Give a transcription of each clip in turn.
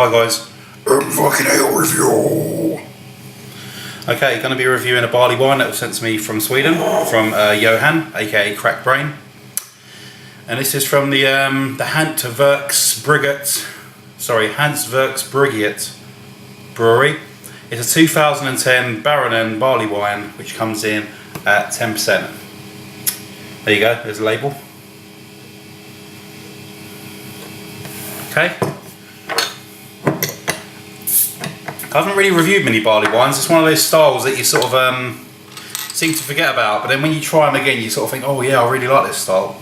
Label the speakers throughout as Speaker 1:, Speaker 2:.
Speaker 1: Hi guys, fucking ale review. Okay, going to be reviewing a barley wine that was sent to me from Sweden, from Johan, aka Crack Brain. And this is from the Hantverksbryggeriet Brewery. It's a 2010 Baronen barley wine, which comes in at 10%. There you go, there's a label. Okay. I haven't really reviewed many barley wines. It's one of those styles that you sort of seem to forget about, but then when you try them again, you sort of think, oh yeah, I really like this style.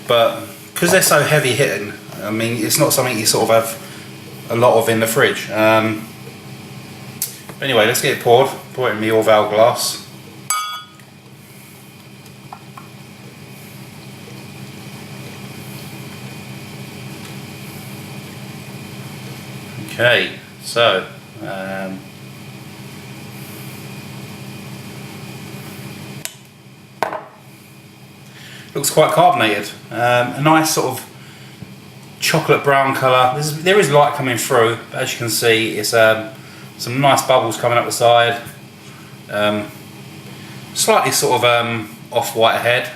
Speaker 1: But because they're so heavy hitting, I mean, it's not something you sort of have a lot of in the fridge. Anyway, let's get it poured. Pour it in my Orval glass. Okay, so looks quite carbonated. A nice sort of chocolate brown colour. There is light coming through, but as you can see, it's some nice bubbles coming up the side. Slightly sort of off-white head,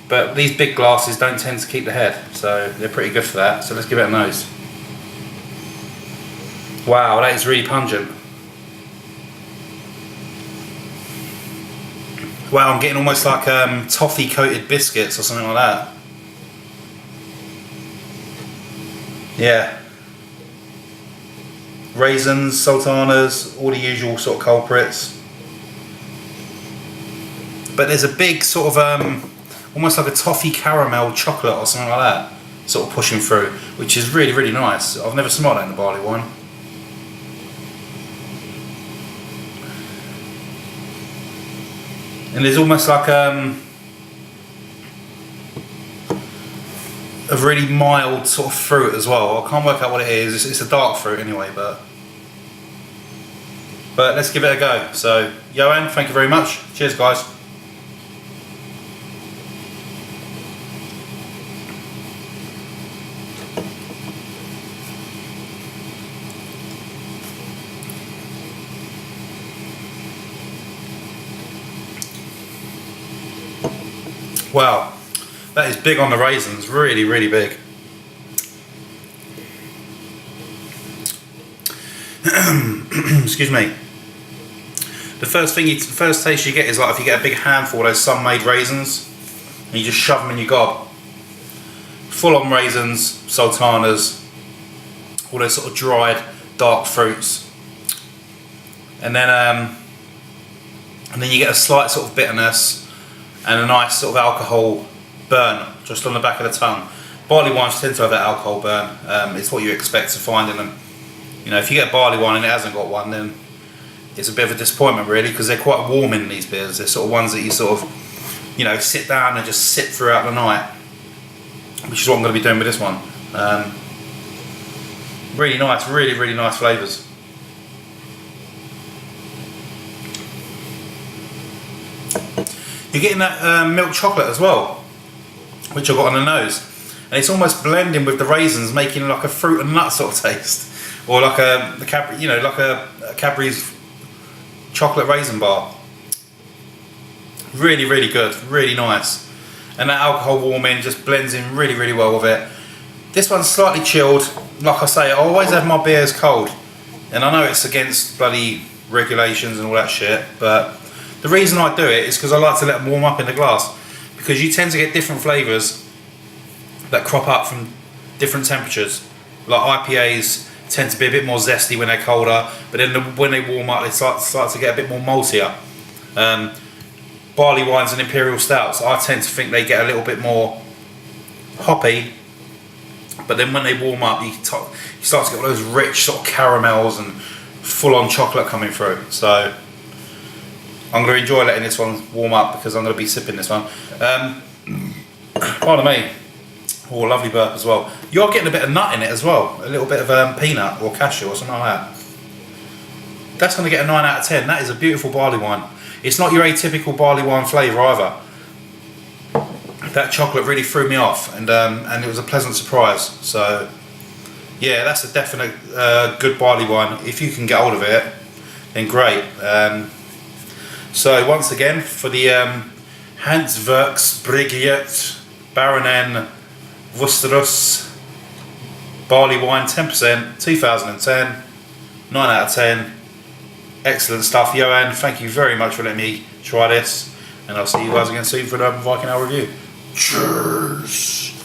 Speaker 1: but these big glasses don't tend to keep the head, so they're pretty good for that. So let's give it a nose. Wow, that is really pungent. Wow, I'm getting almost like toffee coated biscuits or something like that. Yeah. Raisins, sultanas, all the usual sort of culprits. But there's a big sort of almost like a toffee caramel chocolate or something like that sort of pushing through, which is really, really nice. I've never smelled that in a barley wine. And there's almost like a really mild sort of fruit as well. I can't work out what it is. It's a dark fruit anyway, but let's give it a go. So, Johan, thank you very much. Cheers, guys. Wow, that is big on the raisins, really, really big. Excuse me. The first taste you get is like if you get a big handful of those sun-made raisins and you just shove them in your gob. Full-on raisins, sultanas, all those sort of dried, dark fruits. And then you get a slight sort of bitterness and a nice sort of alcohol burn just on the back of the tongue. Barley wines tend to have that alcohol burn. It's what you expect to find in them. You know, if you get barley wine and it hasn't got one, then it's a bit of a disappointment really, because they're quite warm in these beers. They're sort of ones that you sort of, you know, sit down and just sit throughout the night, which is what I'm going to be doing with this one. Really nice, really, really nice flavours. You're getting that milk chocolate as well, which I've got on the nose, and it's almost blending with the raisins, making like a fruit and nut sort of taste, or like a Cadbury's chocolate raisin bar. Really, really good, really nice, and that alcohol warming just blends in really, really well with it. This one's slightly chilled. Like I say, I always have my beers cold, and I know it's against bloody regulations and all that shit, but the reason I do it is because I like to let them warm up in the glass, because you tend to get different flavours that crop up from different temperatures. Like IPAs tend to be a bit more zesty when they're colder, but then when they warm up they start to get a bit more maltier. Barley wines and imperial stouts, I tend to think they get a little bit more hoppy, but then when they warm up you start to get all those rich sort of caramels and full-on chocolate coming through. So I'm going to enjoy letting this one warm up, because I'm going to be sipping this one. Pardon me. Oh, lovely burp as well. You're getting a bit of nut in it as well. A little bit of peanut or cashew or something like that. That's going to get a 9 out of 10. That is a beautiful barley wine. It's not your atypical barley wine flavour either. That chocolate really threw me off, and it was a pleasant surprise. So yeah, that's a definite good barley wine. If you can get hold of it, then great. So once again, for the Hantverksbryggeriet Baronen barley wine, 10%, 2010, 9 out of 10. Excellent stuff, Johan. Thank you very much for letting me try this, and I'll see you guys again soon for another Viking Ale review. Cheers.